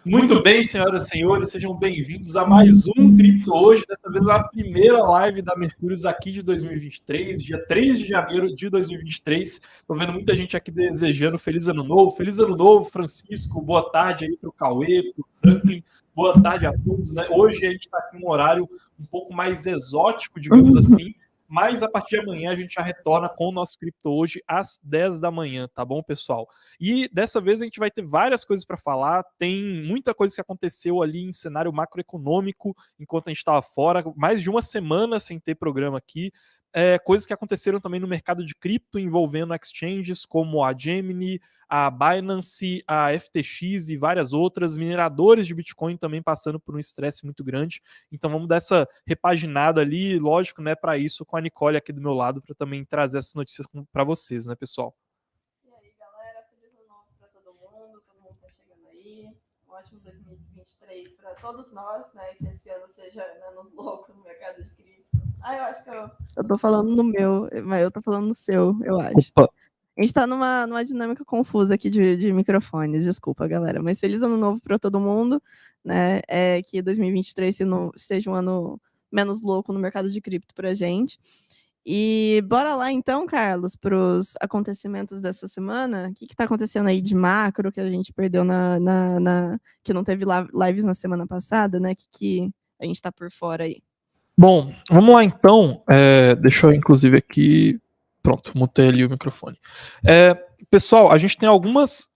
Muito bem, senhoras e senhores, sejam bem-vindos a mais um Cripto Hoje, dessa vez a primeira live da Mercúrios aqui de 2023, dia 3 de janeiro de 2023. Estou vendo muita gente aqui desejando Feliz Ano Novo, Francisco, boa tarde aí para o Cauê, para o Franklin, boa tarde a todos, né? Hoje a gente está aqui em um horário um pouco mais exótico, digamos assim, mas a partir de amanhã a gente já retorna com o nosso Cripto Hoje às 10 da manhã, tá bom, pessoal? E dessa vez a gente vai ter várias coisas para falar, tem muita coisa que aconteceu ali em cenário macroeconômico enquanto a gente estava fora, mais de uma semana sem ter programa aqui, coisas que aconteceram também no mercado de cripto envolvendo exchanges como a Gemini, a Binance, a FTX e várias outras, mineradores de Bitcoin também passando por um estresse muito grande. Então vamos dar essa repaginada ali, lógico, né, para isso com a Nicole aqui do meu lado para também trazer essas notícias para vocês, né, pessoal? E aí, galera, feliz ano novo para todo mundo tá chegando aí. Um ótimo 2023 para todos nós, né? Que esse ano seja menos louco no mercado de cripto. Eu acho que eu tô falando no meu, mas eu tô falando no seu, eu acho. Opa. A gente tá numa dinâmica confusa aqui de microfones, desculpa, galera. Mas feliz ano novo para todo mundo, né? Que 2023 seja um ano menos louco no mercado de cripto pra gente. E bora lá então, Carlos, para os acontecimentos dessa semana. O que está acontecendo aí de macro que a gente perdeu que não teve lives na semana passada, né? Que a gente está por fora aí. Bom, vamos lá então. Deixa eu inclusive aqui. Pronto, mutei ali o microfone. Pessoal, a gente tem algumas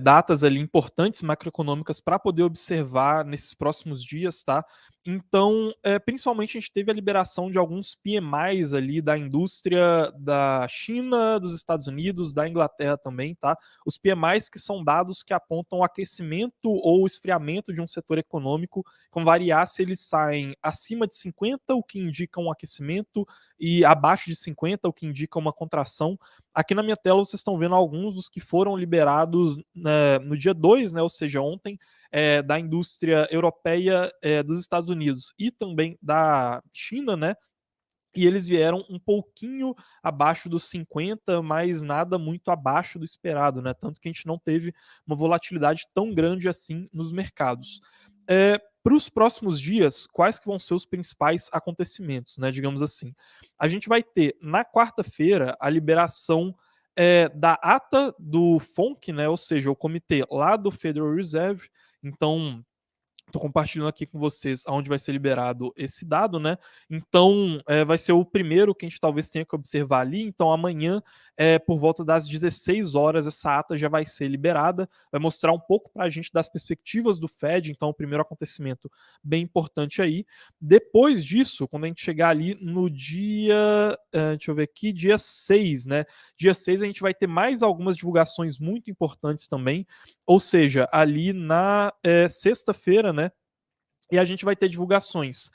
datas ali importantes macroeconômicas para poder observar nesses próximos dias, tá? Então, principalmente a gente teve a liberação de alguns PMIs ali da indústria da China, dos Estados Unidos, da Inglaterra também, tá? Os PMIs que são dados que apontam o aquecimento ou esfriamento de um setor econômico, com variar se eles saem acima de 50, o que indica um aquecimento, e abaixo de 50, o que indica uma contração. Aqui na minha tela vocês estão vendo alguns dos que foram liberados no dia 2, né, ou seja, ontem, da indústria europeia, dos Estados Unidos e também da China, né? E eles vieram um pouquinho abaixo dos 50, mas nada muito abaixo do esperado, né? Tanto que a gente não teve uma volatilidade tão grande assim nos mercados. Para os próximos dias, quais que vão ser os principais acontecimentos, né? Digamos assim. A gente vai ter na quarta-feira a liberação da ata do FONC, né? Ou seja, o comitê lá do Federal Reserve. Então, estou compartilhando aqui com vocês onde vai ser liberado esse dado, né? Então, vai ser o primeiro que a gente talvez tenha que observar ali. Então, amanhã, por volta das 16 horas, essa ata já vai ser liberada. Vai mostrar um pouco para a gente das perspectivas do Fed. Então, o primeiro acontecimento bem importante aí. Depois disso, quando a gente chegar ali no dia, deixa eu ver aqui, dia 6, né? Dia 6 a gente vai ter mais algumas divulgações muito importantes também. Ou seja, ali na sexta-feira, né? E a gente vai ter divulgações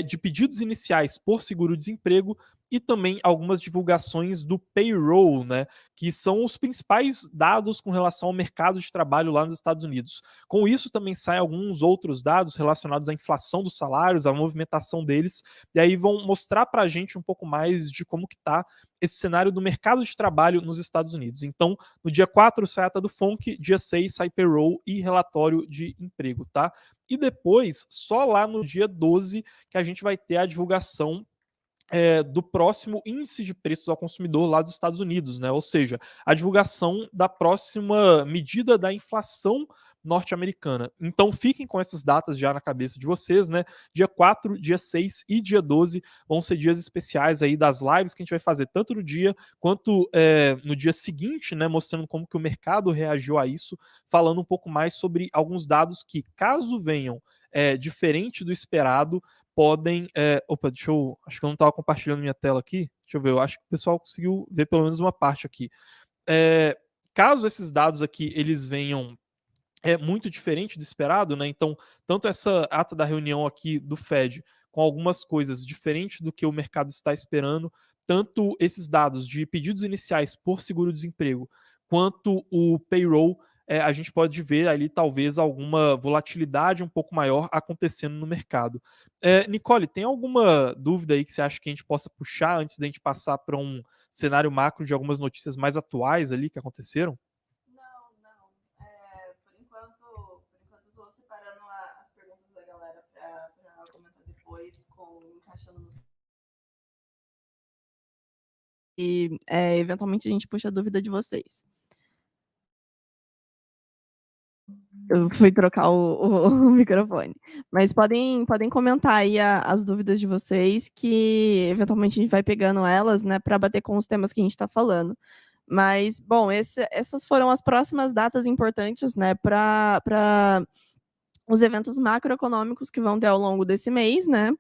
de pedidos iniciais por seguro-desemprego e também algumas divulgações do payroll, né, que são os principais dados com relação ao mercado de trabalho lá nos Estados Unidos. Com isso também saem alguns outros dados relacionados à inflação dos salários, à movimentação deles, e aí vão mostrar para a gente um pouco mais de como que está esse cenário do mercado de trabalho nos Estados Unidos. Então, no dia 4 sai a ata do FONC, dia 6 sai payroll e relatório de emprego, tá? E depois, só lá no dia 12, que a gente vai ter a divulgação do próximo índice de preços ao consumidor lá dos Estados Unidos, né? Ou seja, a divulgação da próxima medida da inflação norte-americana. Então fiquem com essas datas já na cabeça de vocês, né? Dia 4, dia 6 e dia 12 vão ser dias especiais aí das lives que a gente vai fazer tanto no dia quanto no dia seguinte, né? Mostrando como que o mercado reagiu a isso, falando um pouco mais sobre alguns dados que, caso venham diferente do esperado, podem. Opa, acho que eu não estava compartilhando minha tela aqui. Deixa eu ver, eu acho que o pessoal conseguiu ver pelo menos uma parte aqui. Caso esses dados aqui eles venham muito diferente do esperado, né? Então, tanto essa ata da reunião aqui do Fed com algumas coisas diferentes do que o mercado está esperando, tanto esses dados de pedidos iniciais por seguro-desemprego, quanto o payroll, a gente pode ver ali talvez alguma volatilidade um pouco maior acontecendo no mercado. Nicole, tem alguma dúvida aí que você acha que a gente possa puxar antes da gente passar para um cenário macro de algumas notícias mais atuais ali que aconteceram? Não. Por enquanto estou separando e eventualmente a gente puxa a dúvida de vocês. Eu fui trocar o microfone. Mas podem comentar aí as dúvidas de vocês, que eventualmente a gente vai pegando elas, né, para bater com os temas que a gente está falando. Mas, bom, essas foram as próximas datas importantes, né, para os eventos macroeconômicos que vão ter ao longo desse mês, né,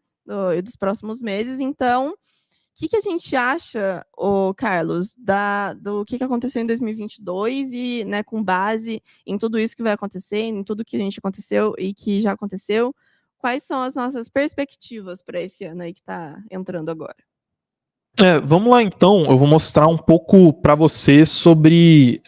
e dos próximos meses. Então, o que a gente acha, Carlos, do que aconteceu em 2022 e, né, com base em tudo isso que vai acontecer, em tudo que a gente aconteceu e que já aconteceu, quais são as nossas perspectivas para esse ano aí que está entrando agora? Vamos lá então, eu vou mostrar um pouco para você sobre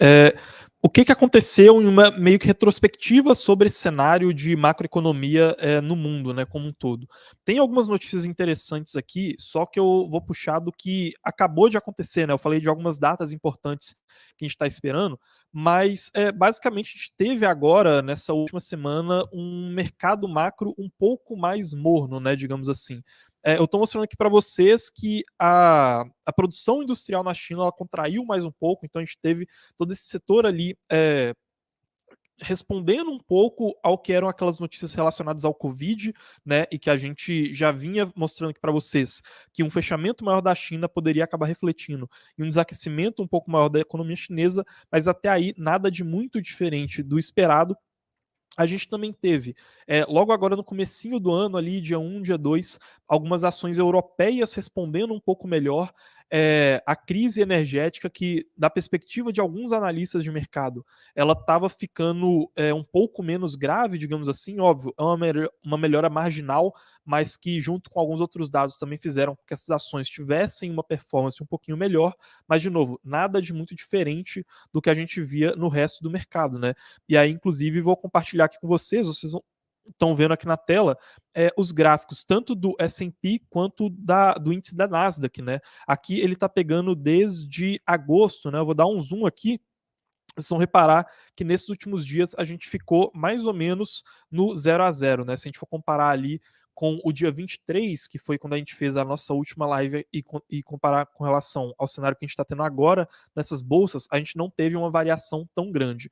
o que aconteceu em uma meio que retrospectiva sobre esse cenário de macroeconomia no mundo, né, como um todo. Tem algumas notícias interessantes aqui, só que eu vou puxar do que acabou de acontecer, né? Eu falei de algumas datas importantes que a gente está esperando, mas basicamente a gente teve agora, nessa última semana, um mercado macro um pouco mais morno, né, digamos assim. Eu estou mostrando aqui para vocês que a produção industrial na China ela contraiu mais um pouco, então a gente teve todo esse setor ali respondendo um pouco ao que eram aquelas notícias relacionadas ao Covid, né, e que a gente já vinha mostrando aqui para vocês, que um fechamento maior da China poderia acabar refletindo em um desaquecimento um pouco maior da economia chinesa, mas até aí nada de muito diferente do esperado. A gente também teve, logo agora no comecinho do ano, ali, dia 1, dia 2, algumas ações europeias respondendo um pouco melhor a crise energética que, da perspectiva de alguns analistas de mercado, ela estava ficando um pouco menos grave, digamos assim, óbvio, é uma melhora marginal, mas que junto com alguns outros dados também fizeram com que essas ações tivessem uma performance um pouquinho melhor, mas de novo, nada de muito diferente do que a gente via no resto do mercado, né? E aí, inclusive, vou compartilhar aqui com vocês estão vendo aqui na tela os gráficos, tanto do S&P quanto do índice da Nasdaq, né? Aqui ele está pegando desde agosto, né? Eu vou dar um zoom aqui, vocês vão reparar que nesses últimos dias a gente ficou mais ou menos no 0 a 0, né? Se a gente for comparar ali com o dia 23, que foi quando a gente fez a nossa última live, e comparar com relação ao cenário que a gente está tendo agora nessas bolsas, a gente não teve uma variação tão grande.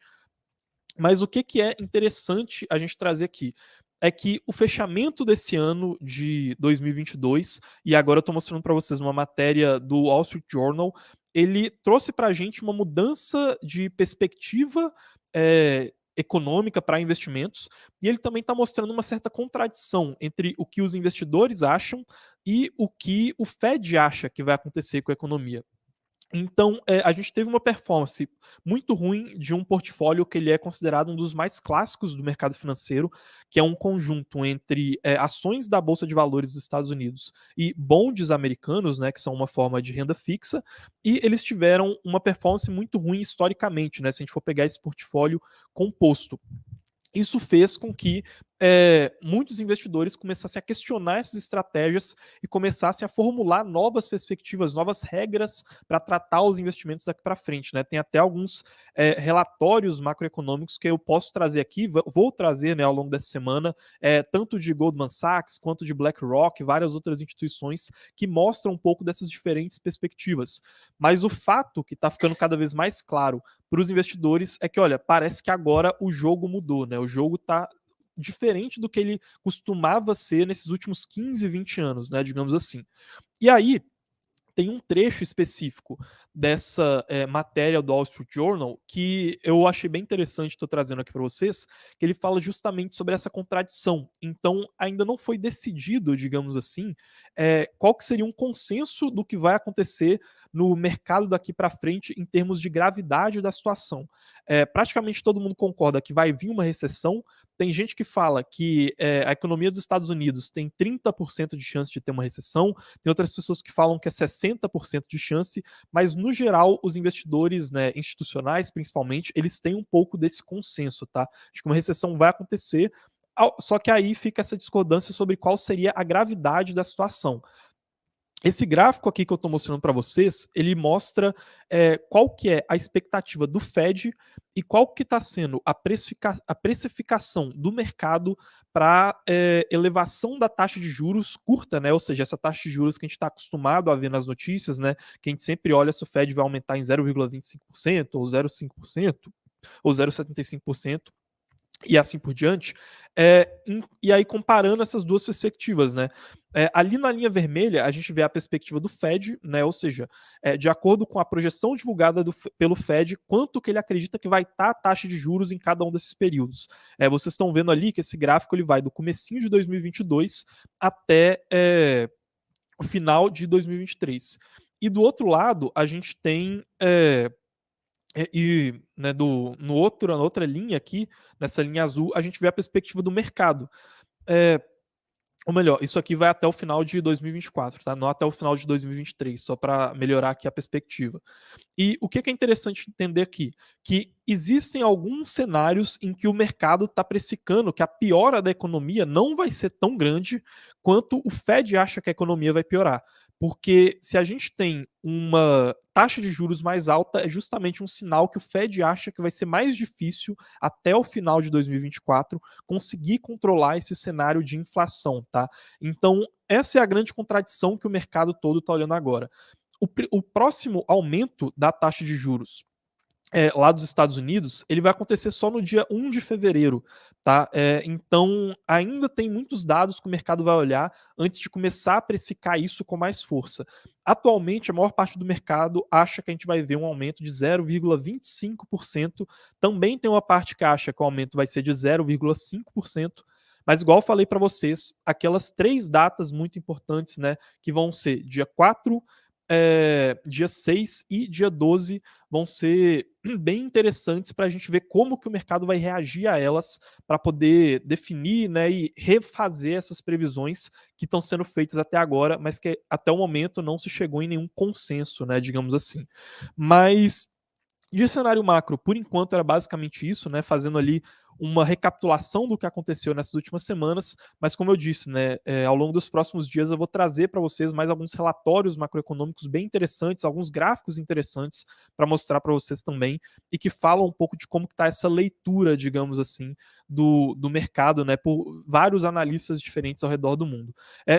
Mas o que é interessante a gente trazer aqui é que o fechamento desse ano de 2022, e agora eu estou mostrando para vocês uma matéria do Wall Street Journal, ele trouxe para a gente uma mudança de perspectiva econômica para investimentos, e ele também está mostrando uma certa contradição entre o que os investidores acham e o que o Fed acha que vai acontecer com a economia. Então, a gente teve uma performance muito ruim de um portfólio que ele é considerado um dos mais clássicos do mercado financeiro, que é um conjunto entre ações da Bolsa de Valores dos Estados Unidos e bonds americanos, né, que são uma forma de renda fixa, e eles tiveram uma performance muito ruim historicamente, né, se a gente for pegar esse portfólio composto. Isso fez com que muitos investidores começassem a questionar essas estratégias e começassem a formular novas perspectivas, novas regras para tratar os investimentos daqui para frente, né? Tem até alguns relatórios macroeconômicos que eu posso trazer aqui, vou trazer, né, ao longo dessa semana, tanto de Goldman Sachs quanto de BlackRock, várias outras instituições que mostram um pouco dessas diferentes perspectivas. Mas o fato que está ficando cada vez mais claro para os investidores é que, olha, parece que agora o jogo mudou, né? O jogo está diferente do que ele costumava ser nesses últimos 15, 20 anos, né? Digamos assim. E aí, tem um trecho específico dessa matéria do Wall Street Journal que eu achei bem interessante, estou trazendo aqui para vocês, que ele fala justamente sobre essa contradição. Então, ainda não foi decidido, digamos assim, qual que seria um consenso do que vai acontecer no mercado daqui para frente em termos de gravidade da situação. Praticamente todo mundo concorda que vai vir uma recessão. Tem gente que fala que a economia dos Estados Unidos tem 30% de chance de ter uma recessão, tem outras pessoas que falam que é 60% de chance, mas no geral os investidores, né, institucionais principalmente, eles têm um pouco desse consenso, tá? De que uma recessão vai acontecer, só que aí fica essa discordância sobre qual seria a gravidade da situação. Esse gráfico aqui que eu estou mostrando para vocês, ele mostra qual que é a expectativa do Fed e qual que está sendo a precificação do mercado para elevação da taxa de juros curta, né? Ou seja, essa taxa de juros que a gente está acostumado a ver nas notícias, né? Que a gente sempre olha se o Fed vai aumentar em 0,25% ou 0,5% ou 0,75% e assim por diante, e aí comparando essas duas perspectivas, né? Ali na linha vermelha a gente vê a perspectiva do Fed, né? Ou seja, de acordo com a projeção divulgada pelo Fed, quanto que ele acredita que vai estar a taxa de juros em cada um desses períodos. Vocês estão vendo ali que esse gráfico ele vai do comecinho de 2022 até o final de 2023. E do outro lado a gente tem né, na outra linha aqui, nessa linha azul, a gente vê a perspectiva do mercado. Ou melhor, isso aqui vai até o final de 2024, tá? Não até o final de 2023, só para melhorar aqui a perspectiva. E o que é interessante entender aqui? Que existem alguns cenários em que o mercado está precificando que a piora da economia não vai ser tão grande quanto o Fed acha que a economia vai piorar. Porque se a gente tem uma taxa de juros mais alta, é justamente um sinal que o Fed acha que vai ser mais difícil até o final de 2024 conseguir controlar esse cenário de inflação, tá? Então, essa é a grande contradição que o mercado todo está olhando agora. O próximo aumento da taxa de juros lá dos Estados Unidos, ele vai acontecer só no dia 1 de fevereiro, tá? Então, ainda tem muitos dados que o mercado vai olhar antes de começar a precificar isso com mais força. Atualmente, a maior parte do mercado acha que a gente vai ver um aumento de 0,25%. Também tem uma parte que acha que o aumento vai ser de 0,5%. Mas, igual eu falei para vocês, aquelas 3 datas muito importantes, né, que vão ser dia 4, dia 6 e dia 12 vão ser bem interessantes para a gente ver como que o mercado vai reagir a elas para poder definir, né, e refazer essas previsões que estão sendo feitas até agora, mas que até o momento não se chegou em nenhum consenso, né, digamos assim. Mas de cenário macro, por enquanto era basicamente isso, né, fazendo ali uma recapitulação do que aconteceu nessas últimas semanas, mas como eu disse, né, ao longo dos próximos dias eu vou trazer para vocês mais alguns relatórios macroeconômicos bem interessantes, alguns gráficos interessantes para mostrar para vocês também, e que falam um pouco de como está essa leitura, digamos assim, do mercado, né, por vários analistas diferentes ao redor do mundo.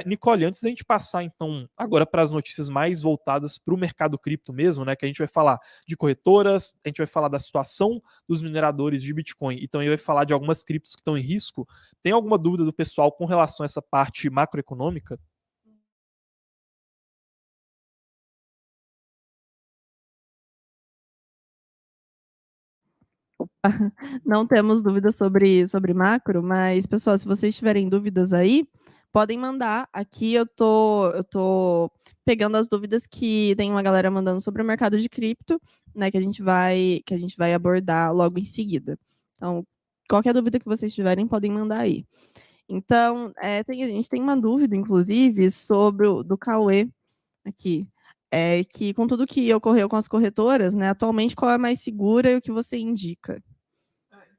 Nicole, antes da gente passar então agora para as notícias mais voltadas para o mercado cripto mesmo, né, que a gente vai falar de corretoras, a gente vai falar da situação dos mineradores de Bitcoin e também vai falar de algumas criptos que estão em risco. Tem alguma dúvida do pessoal com relação a essa parte macroeconômica? Não temos dúvidas sobre macro, mas, pessoal, se vocês tiverem dúvidas aí, podem mandar. Aqui eu tô pegando as dúvidas que tem uma galera mandando sobre o mercado de cripto, né, que a gente vai abordar logo em seguida. Então, qualquer dúvida que vocês tiverem, podem mandar aí. Então, a gente tem uma dúvida, inclusive, sobre o do Cauê aqui. Que com tudo que ocorreu com as corretoras, né, atualmente qual é a mais segura e o que você indica?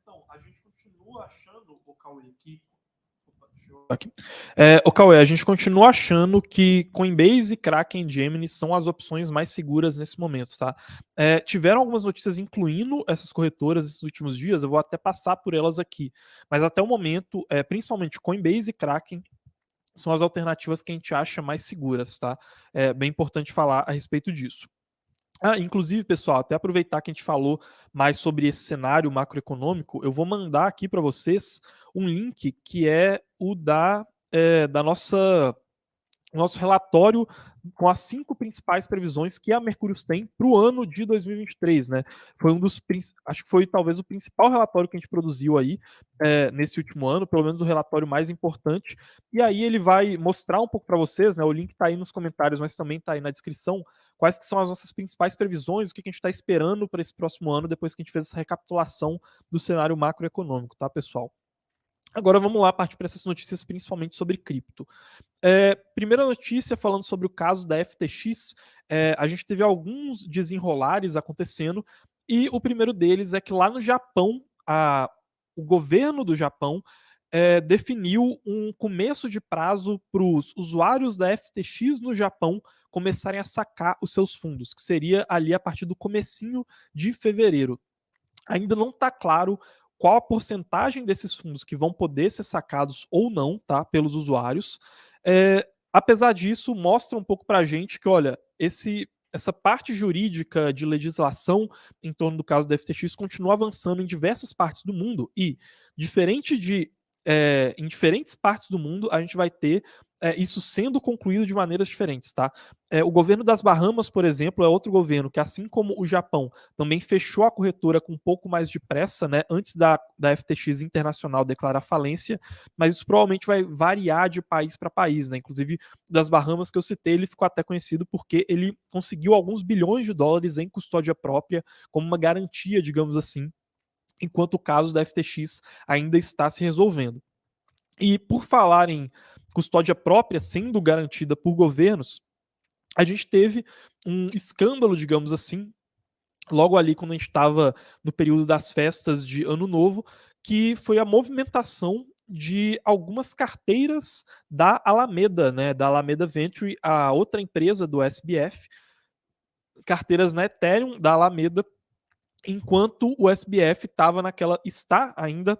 Então, a gente continua achando, o Cauê, a gente continua achando que Coinbase, Kraken e Gemini são as opções mais seguras nesse momento, tá? Tiveram algumas notícias incluindo essas corretoras nesses últimos dias, eu vou até passar por elas aqui. Mas até o momento, principalmente Coinbase e Kraken são as alternativas que a gente acha mais seguras, tá? É bem importante falar a respeito disso. Inclusive, pessoal, até aproveitar que a gente falou mais sobre esse cenário macroeconômico, eu vou mandar aqui para vocês um link que é o da nosso relatório com as 5 principais previsões que a Mercúrios tem para o ano de 2023, né? Foi acho que foi talvez o principal relatório que a gente produziu aí nesse último ano, pelo menos o relatório mais importante. E aí ele vai mostrar um pouco para vocês, né? O link está aí nos comentários, mas também está aí na descrição, quais que são as nossas principais previsões, o que a gente está esperando para esse próximo ano, depois que a gente fez essa recapitulação do cenário macroeconômico, tá, pessoal? Agora vamos lá partir para essas notícias, principalmente sobre cripto. Primeira notícia falando sobre o caso da FTX, a gente teve alguns desenrolares acontecendo, e o primeiro deles é que lá no Japão, o governo do Japão definiu um começo de prazo para os usuários da FTX no Japão começarem a sacar os seus fundos, que seria ali a partir do comecinho de fevereiro. Ainda não está claro qual a porcentagem desses fundos que vão poder ser sacados ou não, tá, pelos usuários. Apesar disso, mostra um pouco para a gente que, olha, essa parte jurídica de legislação em torno do caso da FTX continua avançando em diversas partes do mundo e, diferente de em diferentes partes do mundo, a gente vai ter isso sendo concluído de maneiras diferentes, tá? O governo das Bahamas, por exemplo, é outro governo que, assim como o Japão, também fechou a corretora com um pouco mais de pressa, né, antes da FTX Internacional declarar falência, mas isso provavelmente vai variar de país para país, né? Inclusive, das Bahamas que eu citei, ele ficou até conhecido porque ele conseguiu alguns bilhões de dólares em custódia própria, como uma garantia, digamos assim, enquanto o caso da FTX ainda está se resolvendo. E por falar em custódia própria sendo garantida por governos, a gente teve um escândalo, digamos assim, logo ali quando a gente estava no período das festas de Ano Novo, que foi a movimentação de algumas carteiras da Alameda, né, da Alameda Venture, a outra empresa do SBF, carteiras na Ethereum da Alameda, enquanto o SBF está ainda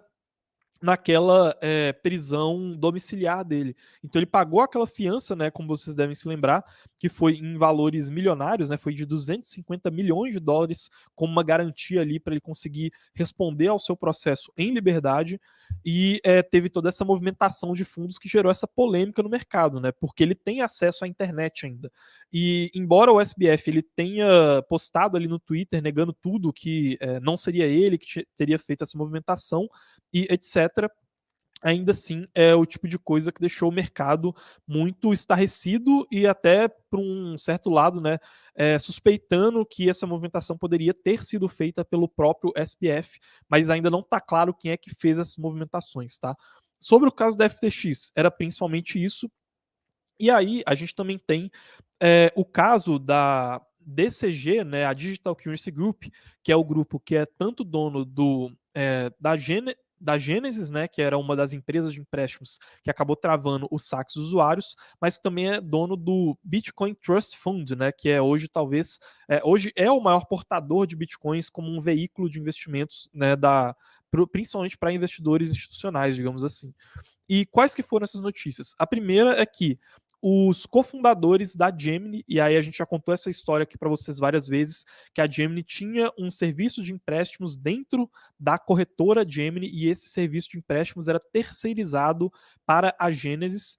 naquela prisão domiciliar dele. Então ele pagou aquela fiança, né, como vocês devem se lembrar, que foi em valores milionários, né, foi de 250 milhões de dólares como uma garantia ali para ele conseguir responder ao seu processo em liberdade, e teve toda essa movimentação de fundos que gerou essa polêmica no mercado, né, porque ele tem acesso à internet ainda. E embora o SBF ele tenha postado ali no Twitter negando tudo que não seria ele que teria feito essa movimentação e etc., ainda assim é o tipo de coisa que deixou o mercado muito estarrecido e até, por um certo lado, né, suspeitando que essa movimentação poderia ter sido feita pelo próprio SBF, mas ainda não está claro quem é que fez essas movimentações, tá? Sobre o caso da FTX, era principalmente isso. E aí a gente também tem o caso da DCG, né, a Digital Currency Group, que é o grupo que é tanto dono da Genesis, né, que era uma das empresas de empréstimos que acabou travando os saques dos usuários, mas também é dono do Bitcoin Trust Fund, né, que é hoje hoje é o maior portador de bitcoins como um veículo de investimentos, né, principalmente para investidores institucionais, digamos assim. E quais que foram essas notícias? A primeira é que os cofundadores da Gemini, e aí a gente já contou essa história aqui para vocês várias vezes, que a Gemini tinha um serviço de empréstimos dentro da corretora Gemini e esse serviço de empréstimos era terceirizado para a Genesis.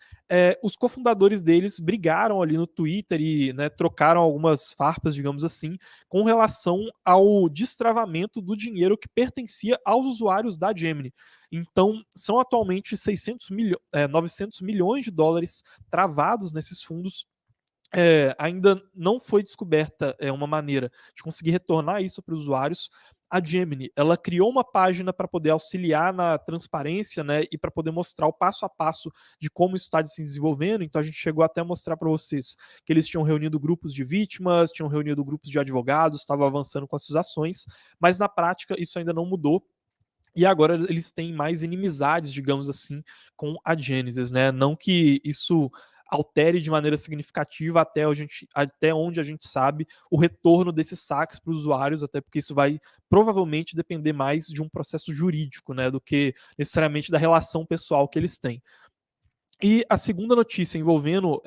Os cofundadores deles brigaram ali no Twitter e, né, trocaram algumas farpas, digamos assim, com relação ao destravamento do dinheiro que pertencia aos usuários da Gemini. Então, são atualmente 900 milhões de dólares travados nesses fundos. Ainda não foi descoberta uma maneira de conseguir retornar isso para os usuários. A Gemini, ela criou uma página para poder auxiliar na transparência, né, e para poder mostrar o passo a passo de como isso está se desenvolvendo. Então a gente chegou até a mostrar para vocês que eles tinham reunido grupos de vítimas, tinham reunido grupos de advogados, estavam avançando com as suas ações, mas na prática isso ainda não mudou. E agora eles têm mais inimizades, digamos assim, com a Genesis, né? Não que isso altere de maneira significativa até onde a gente sabe o retorno desses saques para os usuários, até porque isso vai provavelmente depender mais de um processo jurídico, né, do que necessariamente da relação pessoal que eles têm. E a segunda notícia envolvendo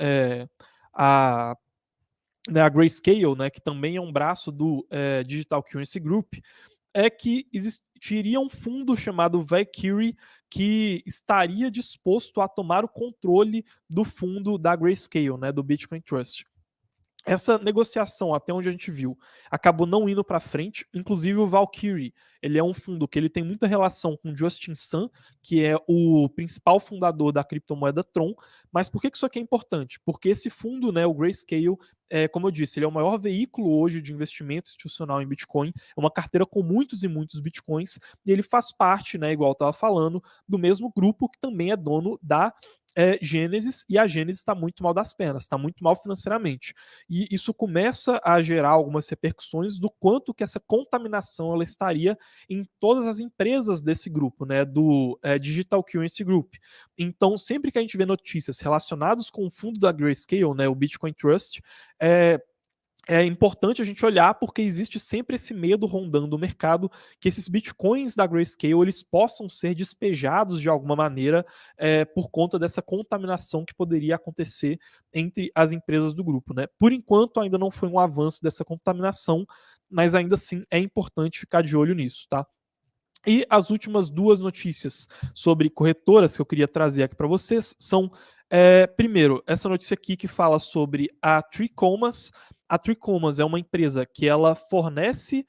a, né, a Grayscale, né, que também é um braço do Digital Currency Group, é que existiria um fundo chamado Valkyrie que estaria disposto a tomar o controle do fundo da Grayscale, né, do Bitcoin Trust. Essa negociação, até onde a gente viu, acabou não indo para frente. Inclusive o Valkyrie, ele é um fundo que ele tem muita relação com Justin Sun, que é o principal fundador da criptomoeda Tron. Mas por que isso aqui é importante? Porque esse fundo, né, o Grayscale, como eu disse, ele é o maior veículo hoje de investimento institucional em Bitcoin, é uma carteira com muitos e muitos Bitcoins, e ele faz parte, né, igual eu estava falando, do mesmo grupo que também é dono da Gênesis, e a Gênesis está muito mal das pernas, está muito mal financeiramente. E isso começa a gerar algumas repercussões do quanto que essa contaminação ela estaria em todas as empresas desse grupo, né, do Digital Currency Group. Então, sempre que a gente vê notícias relacionadas com o fundo da Grayscale, né, o Bitcoin Trust, é importante a gente olhar porque existe sempre esse medo rondando o mercado que esses bitcoins da Grayscale eles possam ser despejados de alguma maneira por conta dessa contaminação que poderia acontecer entre as empresas do grupo, né? Por enquanto ainda não foi um avanço dessa contaminação, mas ainda assim é importante ficar de olho nisso, tá? E as últimas duas notícias sobre corretoras que eu queria trazer aqui para vocês são, primeiro, essa notícia aqui que fala sobre a Tricomas. A Tricomas é uma empresa que ela fornece,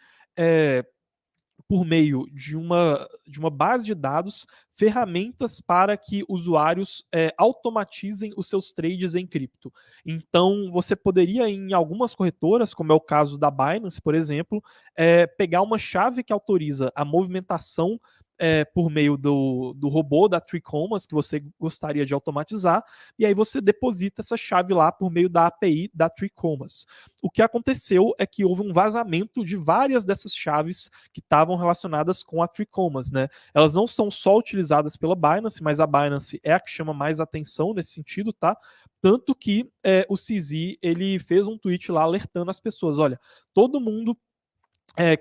por meio de uma base de dados, ferramentas para que usuários automatizem os seus trades em cripto. Então, você poderia, em algumas corretoras, como é o caso da Binance, por exemplo, pegar uma chave que autoriza a movimentação por meio do robô da Tricomas que você gostaria de automatizar, e aí você deposita essa chave lá por meio da API da Tricomas. O que aconteceu é que houve um vazamento de várias dessas chaves que estavam relacionadas com a Tricomas, né? Elas não são só utilizadas pela Binance, mas a Binance é a que chama mais atenção nesse sentido, tá? Tanto que o CZ, ele fez um tweet lá alertando as pessoas, olha, todo mundo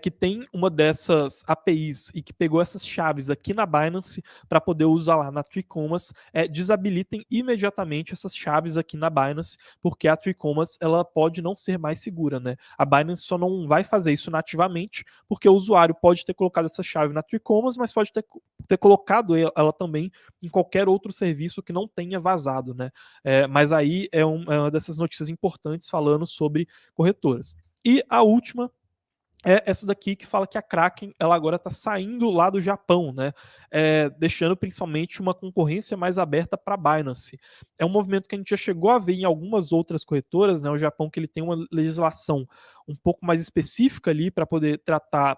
que tem uma dessas APIs e que pegou essas chaves aqui na Binance para poder usar lá na Tricomas, desabilitem imediatamente essas chaves aqui na Binance, porque a Tricomas ela pode não ser mais segura, né? A Binance só não vai fazer isso nativamente, porque o usuário pode ter colocado essa chave na Tricomas, mas pode ter colocado ela também em qualquer outro serviço que não tenha vazado, né? Mas aí é uma dessas notícias importantes falando sobre corretoras. E a última é essa daqui que fala que a Kraken ela agora está saindo lá do Japão, né? Deixando principalmente uma concorrência mais aberta para a Binance. É um movimento que a gente já chegou a ver em algumas outras corretoras, né? O Japão que ele tem uma legislação um pouco mais específica ali para poder tratar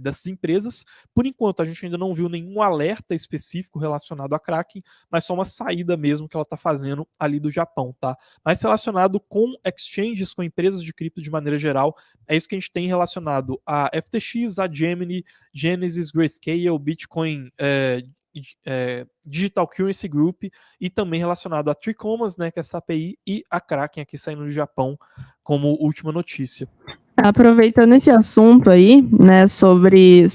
dessas empresas. Por enquanto, a gente ainda não viu nenhum alerta específico relacionado à Kraken, mas só uma saída mesmo que ela está fazendo ali do Japão, tá? Mas relacionado com exchanges, com empresas de cripto de maneira geral, é isso que a gente tem relacionado a FTX, a Gemini, Genesis, Grayscale, Bitcoin, Digital Currency Group e também relacionado a Tricomas, né, que é essa API, e a Kraken aqui saindo do Japão como última notícia. Aproveitando esse assunto aí, né, sobre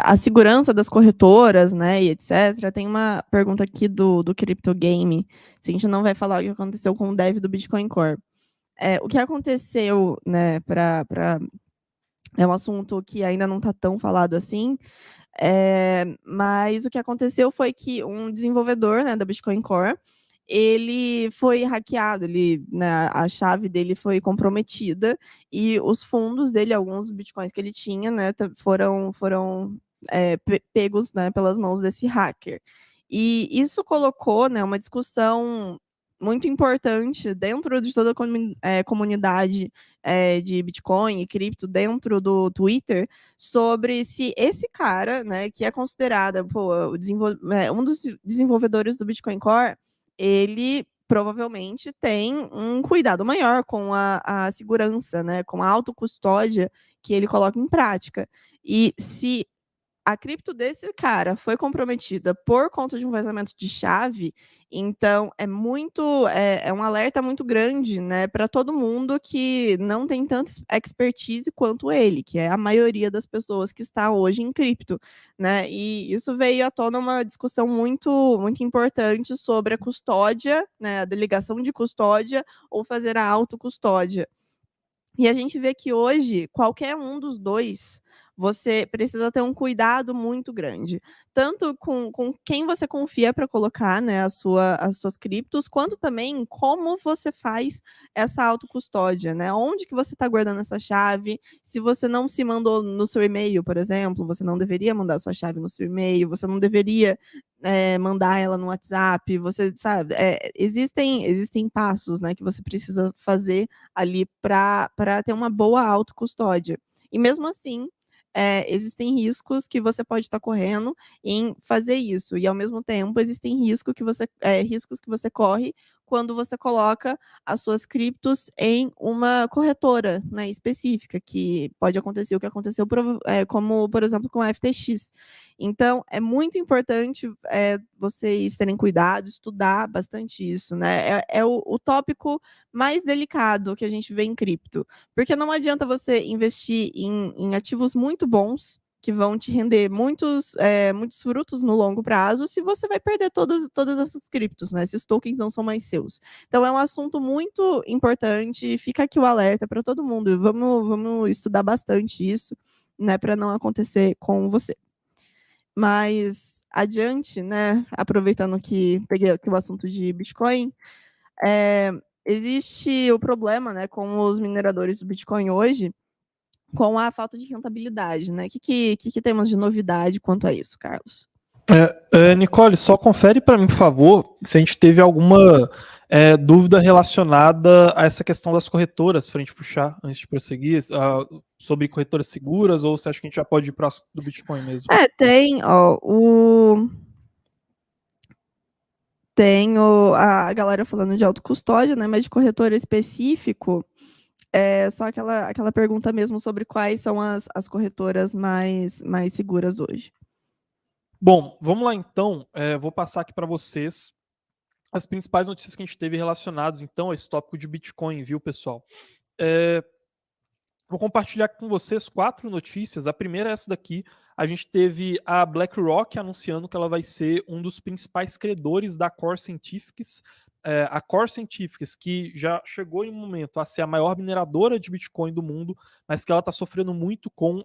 a segurança das corretoras, né, e etc., tem uma pergunta aqui do Crypto Game. A gente não vai falar o que aconteceu com o dev do Bitcoin Core. O que aconteceu, né, é um assunto que ainda não está tão falado assim, mas o que aconteceu foi que um desenvolvedor, né, da Bitcoin Core, ele foi hackeado, né, a chave dele foi comprometida e os fundos dele, alguns bitcoins que ele tinha, né, foram pegos, né, pelas mãos desse hacker. E isso colocou, né, uma discussão muito importante dentro de toda a comunidade de Bitcoin e cripto dentro do Twitter sobre se esse cara, né, que é considerado um dos desenvolvedores do Bitcoin Core, ele provavelmente tem um cuidado maior com a segurança, né, com a autocustódia que ele coloca em prática. E se a cripto desse cara foi comprometida por conta de um vazamento de chave, então é um alerta muito grande, né, para todo mundo que não tem tanta expertise quanto ele, que é a maioria das pessoas que está hoje em cripto, né? E isso veio à tona uma discussão muito muito importante sobre a custódia, né, a delegação de custódia ou fazer a autocustódia. E a gente vê que hoje, qualquer um dos dois, você precisa ter um cuidado muito grande. Tanto com quem você confia para colocar, né, as suas criptos, quanto também como você faz essa autocustódia, né? Onde que você está guardando essa chave? Se você não se mandou no seu e-mail, por exemplo, você não deveria mandar sua chave no seu e-mail, você não deveria mandar ela no WhatsApp, você sabe, existem passos, né, que você precisa fazer ali para ter uma boa autocustódia. E mesmo assim, existem riscos que você pode estar correndo em fazer isso, e ao mesmo tempo existem riscos que você corre quando você coloca as suas criptos em uma corretora, né, específica, que pode acontecer o que aconteceu, como, por exemplo, com a FTX. Então, é muito importante vocês terem cuidado, estudar bastante isso, né? É o tópico mais delicado que a gente vê em cripto, porque não adianta você investir em ativos muito bons, que vão te render muitos frutos no longo prazo, se você vai perder todas essas criptos, né? Esses tokens não são mais seus. Então é um assunto muito importante, fica aqui o alerta para todo mundo. Vamos estudar bastante isso, né, para não acontecer com você. Mas adiante, né, aproveitando que peguei aqui o assunto de Bitcoin, existe o problema, né, com os mineradores do Bitcoin hoje, com a falta de rentabilidade, né? O que temos de novidade quanto a isso, Carlos? Nicole, só confere para mim, por favor, se a gente teve alguma dúvida relacionada a essa questão das corretoras, para a gente puxar antes de prosseguir, sobre corretoras seguras, ou você acha que a gente já pode ir para do Bitcoin mesmo? Tem, ó, tem a galera falando de autocustódia, né? Mas de corretora específico, só aquela pergunta mesmo sobre quais são as corretoras mais seguras hoje. Bom, vamos lá então. Vou passar aqui para vocês as principais notícias que a gente teve relacionadas então a esse tópico de Bitcoin, viu, pessoal? Vou compartilhar com vocês 4 notícias. A primeira é essa daqui. A gente teve a BlackRock anunciando que ela vai ser um dos principais credores da Core Scientific. A Core Scientific, que já chegou em um momento a ser a maior mineradora de Bitcoin do mundo, mas que ela está sofrendo muito com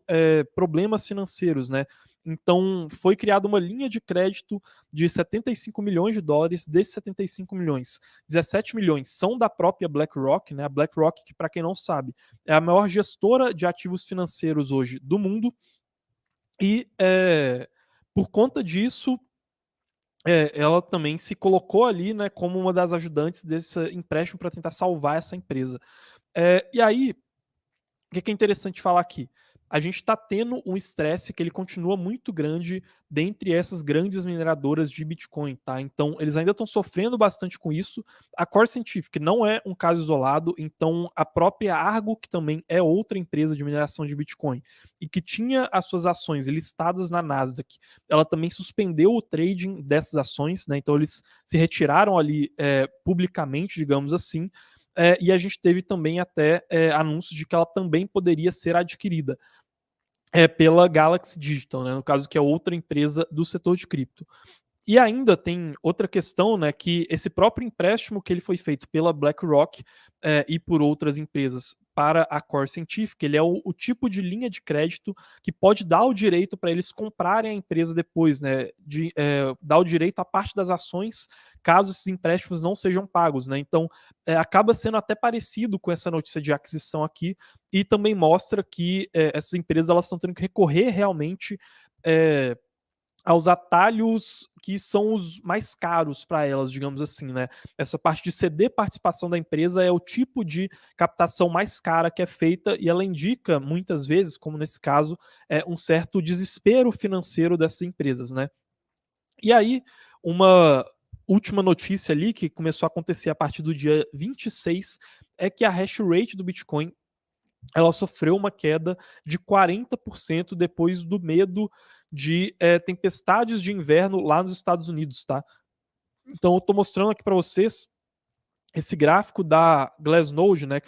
problemas financeiros, né? Então, foi criada uma linha de crédito de 75 milhões de dólares. Desses 75 milhões, 17 milhões são da própria BlackRock, né? A BlackRock, que, para quem não sabe, é a maior gestora de ativos financeiros hoje do mundo. E, por conta disso, ela também se colocou ali, né, como uma das ajudantes desse empréstimo para tentar salvar essa empresa. E aí, o que é interessante falar aqui? A gente está tendo um estresse que ele continua muito grande dentre essas grandes mineradoras de Bitcoin, tá? Então, eles ainda estão sofrendo bastante com isso. A Core Scientific não é um caso isolado, então a própria Argo, que também é outra empresa de mineração de Bitcoin e que tinha as suas ações listadas na Nasdaq, ela também suspendeu o trading dessas ações, né? Então, eles se retiraram ali publicamente, digamos assim. E a gente teve também até anúncios de que ela também poderia ser adquirida pela Galaxy Digital, né, no caso que é outra empresa do setor de cripto. E ainda tem outra questão, né, que esse próprio empréstimo que ele foi feito pela BlackRock e por outras empresas para a Core Scientific, ele é o tipo de linha de crédito que pode dar o direito para eles comprarem a empresa depois, né, dar o direito à parte das ações caso esses empréstimos não sejam pagos, né. Então, acaba sendo até parecido com essa notícia de aquisição aqui e também mostra que essas empresas elas estão tendo que recorrer realmente aos atalhos que são os mais caros para elas, digamos assim, né? Essa parte de ceder participação da empresa é o tipo de captação mais cara que é feita e ela indica, muitas vezes, como nesse caso, um certo desespero financeiro dessas empresas, né? E aí, uma última notícia ali que começou a acontecer a partir do dia 26 é que a hash rate do Bitcoin ela sofreu uma queda de 40% depois do medo de tempestades de inverno lá nos Estados Unidos, tá? Então eu estou mostrando aqui para vocês esse gráfico da Glassnode, né,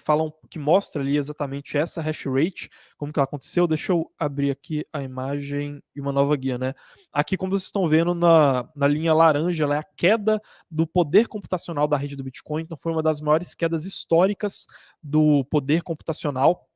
que mostra ali exatamente essa hash rate, como que ela aconteceu. Deixa eu abrir aqui a imagem e uma nova guia, né? Aqui, como vocês estão vendo na linha laranja, ela é a queda do poder computacional da rede do Bitcoin. Então foi uma das maiores quedas históricas do poder computacional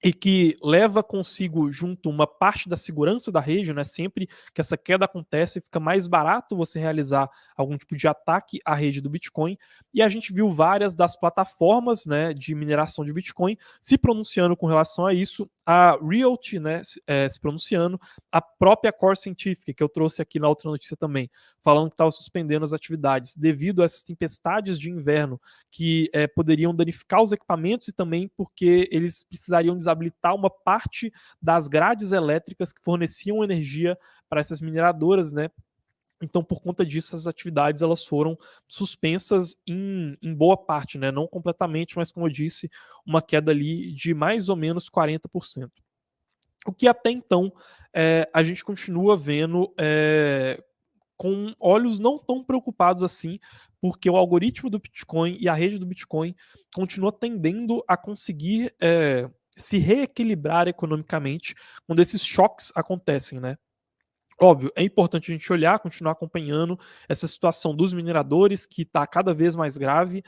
e que leva consigo junto uma parte da segurança da rede, né? Sempre que essa queda acontece, fica mais barato você realizar algum tipo de ataque à rede do Bitcoin. E a gente viu várias das plataformas, né, de mineração de Bitcoin se pronunciando com relação a isso. A Realty, né, se pronunciando, a própria Core Scientific, que eu trouxe aqui na outra notícia também, falando que estava suspendendo as atividades devido a essas tempestades de inverno que poderiam danificar os equipamentos e também porque eles precisariam desabilitar uma parte das grades elétricas que forneciam energia para essas mineradoras, né? Então, por conta disso, as atividades elas foram suspensas em boa parte, né? Não completamente, mas como eu disse, uma queda ali de mais ou menos 40%. O que até então a gente continua vendo com olhos não tão preocupados assim, porque o algoritmo do Bitcoin e a rede do Bitcoin continua tendendo a conseguir se reequilibrar economicamente quando esses choques acontecem, né? Óbvio, é importante a gente olhar, continuar acompanhando essa situação dos mineradores, que está cada vez mais grave,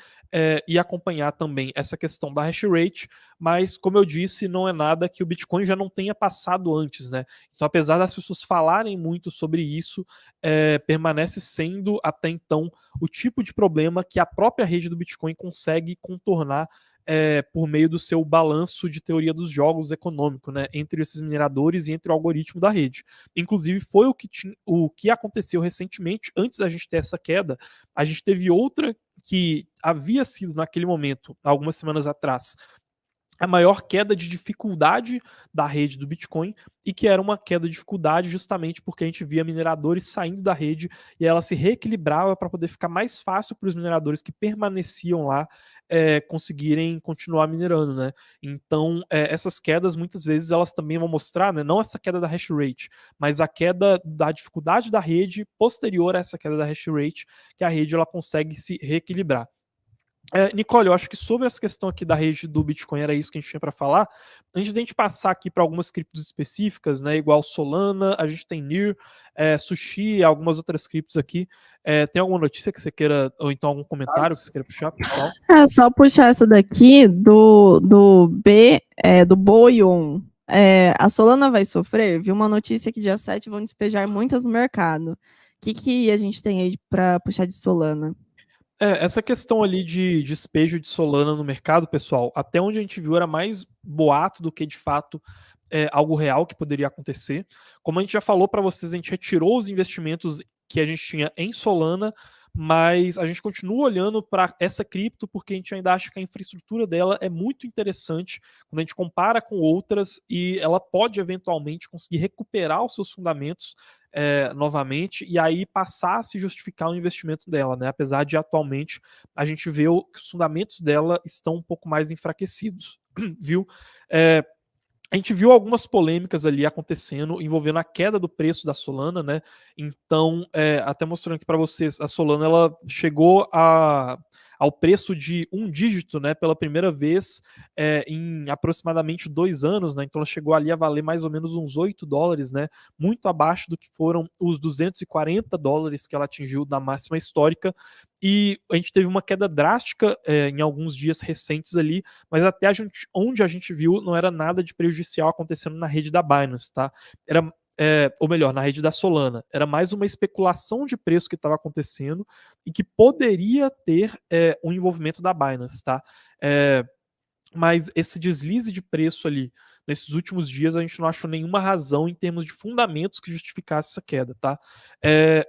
e acompanhar também essa questão da hash rate, mas, como eu disse, não é nada que o Bitcoin já não tenha passado antes, né? Então, apesar das pessoas falarem muito sobre isso, permanece sendo, até então, o tipo de problema que a própria rede do Bitcoin consegue contornar por meio do seu balanço de teoria dos jogos econômico, né, entre esses mineradores e entre o algoritmo da rede. Inclusive, foi o que aconteceu recentemente, antes da gente ter essa queda, a gente teve outra que havia sido, naquele momento, algumas semanas atrás, a maior queda de dificuldade da rede do Bitcoin, e que era uma queda de dificuldade justamente porque a gente via mineradores saindo da rede e ela se reequilibrava para poder ficar mais fácil para os mineradores que permaneciam lá conseguirem continuar minerando, né? Então, essas quedas muitas vezes elas também vão mostrar, né, não essa queda da hash rate, mas a queda da dificuldade da rede posterior a essa queda da hash rate, que a rede ela consegue se reequilibrar. Nicole, eu acho que sobre essa questão aqui da rede do Bitcoin era isso que a gente tinha para falar. Antes da gente passar aqui para algumas criptos específicas, né, igual Solana, a gente tem NIR, Sushi, algumas outras criptos aqui. Tem alguma notícia que você queira, ou então algum comentário que você queira puxar, pessoal? Só puxar essa daqui do Boion. A Solana vai sofrer? Vi uma notícia que dia 7 vão despejar muitas no mercado. O que a gente tem aí para puxar de Solana? Essa questão ali de despejo de Solana no mercado, pessoal, até onde a gente viu era mais boato do que de fato algo real que poderia acontecer. Como a gente já falou para vocês, a gente retirou os investimentos que a gente tinha em Solana, mas a gente continua olhando para essa cripto porque a gente ainda acha que a infraestrutura dela é muito interessante quando a gente compara com outras e ela pode eventualmente conseguir recuperar os seus fundamentos novamente e aí passar a se justificar o investimento dela, né? Apesar de atualmente a gente ver que os fundamentos dela estão um pouco mais enfraquecidos, viu? A gente viu algumas polêmicas ali acontecendo envolvendo a queda do preço da Solana, né? Então, até mostrando aqui para vocês, a Solana ela chegou ao preço de um dígito, né? Pela primeira vez em aproximadamente 2 anos, né? Então, ela chegou ali a valer mais ou menos uns $8, né? Muito abaixo do que foram os $240 que ela atingiu na máxima histórica. E a gente teve uma queda drástica em alguns dias recentes ali, mas até onde a gente viu não era nada de prejudicial acontecendo na rede da Binance, tá? Era, ou melhor, na rede da Solana. Era mais uma especulação de preço que estava acontecendo e que poderia ter um envolvimento da Binance, tá? Mas esse deslize de preço ali, nesses últimos dias, a gente não achou nenhuma razão em termos de fundamentos que justificasse essa queda, tá?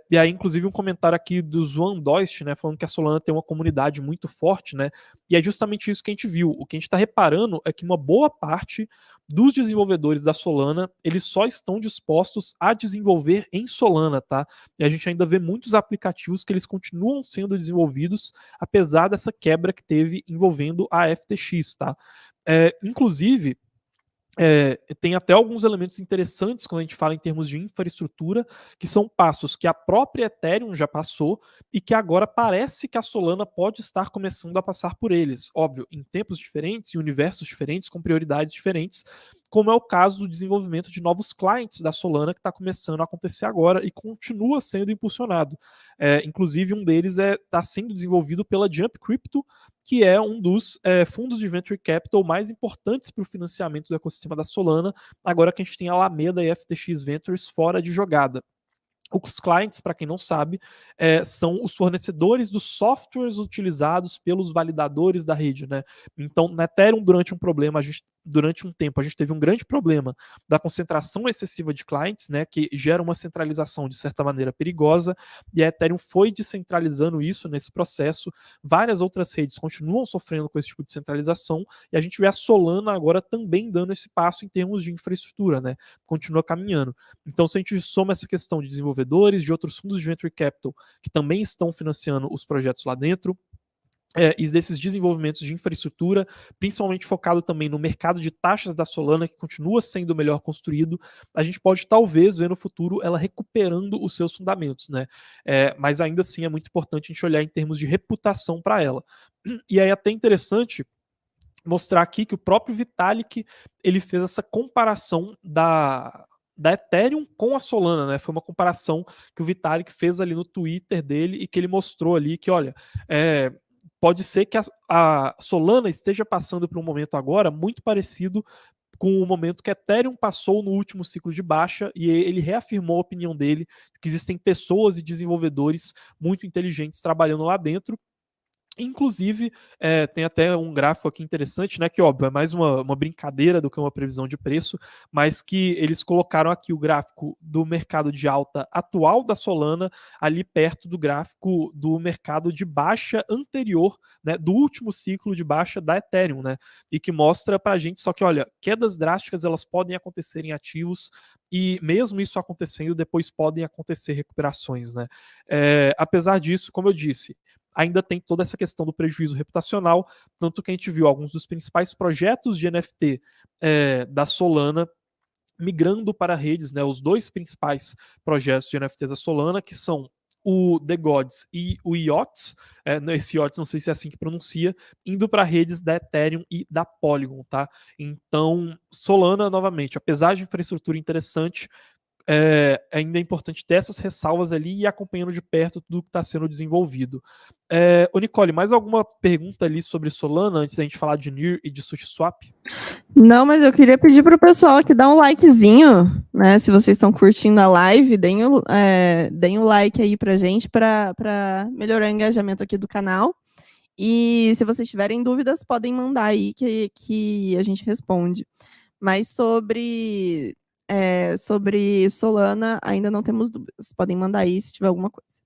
E aí, inclusive, um comentário aqui do Zoan Doist, né, falando que a Solana tem uma comunidade muito forte, né? E é justamente isso que a gente viu. O que a gente está reparando é que uma boa parte dos desenvolvedores da Solana, eles só estão dispostos a desenvolver em Solana, tá? E a gente ainda vê muitos aplicativos que eles continuam sendo desenvolvidos, apesar dessa quebra que teve envolvendo a FTX, tá? Inclusive, tem até alguns elementos interessantes quando a gente fala em termos de infraestrutura, que são passos que a própria Ethereum já passou e que agora parece que a Solana pode estar começando a passar por eles. Óbvio, em tempos diferentes, em universos diferentes, com prioridades diferentes, como é o caso do desenvolvimento de novos clients da Solana, que está começando a acontecer agora e continua sendo impulsionado. Inclusive, um deles está sendo desenvolvido pela Jump Crypto, que é um dos fundos de venture capital mais importantes para o financiamento do ecossistema da Solana, agora que a gente tem a Alameda e FTX Ventures fora de jogada. Os clients, para quem não sabe, são os fornecedores dos softwares utilizados pelos validadores da rede, né? Então, na Ethereum, durante um problema, a gente durante um tempo a gente teve um grande problema da concentração excessiva de clientes, né, que gera uma centralização de certa maneira perigosa, e a Ethereum foi descentralizando isso nesse processo. Várias outras redes continuam sofrendo com esse tipo de centralização, e a gente vê a Solana agora também dando esse passo em termos de infraestrutura, né, continua caminhando. Então, se a gente soma essa questão de desenvolvedores, de outros fundos de venture capital que também estão financiando os projetos lá dentro, e desses desenvolvimentos de infraestrutura, principalmente focado também no mercado de taxas da Solana, que continua sendo melhor construído, a gente pode talvez ver no futuro ela recuperando os seus fundamentos, né? Mas ainda assim é muito importante a gente olhar em termos de reputação para ela. E aí até interessante mostrar aqui que o próprio Vitalik ele fez essa comparação da Ethereum com a Solana, né? Foi uma comparação que o Vitalik fez ali no Twitter dele e que ele mostrou ali que, olha, pode ser que a Solana esteja passando por um momento agora muito parecido com o momento que a Ethereum passou no último ciclo de baixa, e ele reafirmou a opinião dele que existem pessoas e desenvolvedores muito inteligentes trabalhando lá dentro. Inclusive, tem até um gráfico aqui interessante, né? Que, óbvio, é mais uma brincadeira do que uma previsão de preço, mas que eles colocaram aqui o gráfico do mercado de alta atual da Solana, ali perto do gráfico do mercado de baixa anterior, né? Do último ciclo de baixa da Ethereum, né? E que mostra pra gente, só que, olha, quedas drásticas elas podem acontecer em ativos, e mesmo isso acontecendo, depois podem acontecer recuperações, né? Apesar disso, como eu disse, ainda tem toda essa questão do prejuízo reputacional, tanto que a gente viu alguns dos principais projetos de NFT da Solana migrando para redes, né, os dois principais projetos de NFTs da Solana, que são o The Gods e o IOTS, esse IOTS não sei se é assim que pronuncia, indo para redes da Ethereum e da Polygon, tá? Então, Solana, novamente, apesar de infraestrutura interessante, ainda é importante ter essas ressalvas ali e ir acompanhando de perto tudo que está sendo desenvolvido. Ô Nicole, mais alguma pergunta ali sobre Solana antes da gente falar de NIR e de SushiSwap? Não, mas eu queria pedir para o pessoal aqui dar um likezinho, né? Se vocês estão curtindo a live, deem o like aí pra gente para melhorar o engajamento aqui do canal. E se vocês tiverem dúvidas, podem mandar aí que a gente responde. Mas sobre Solana, ainda não temos dúvidas. Podem mandar aí se tiver alguma coisa.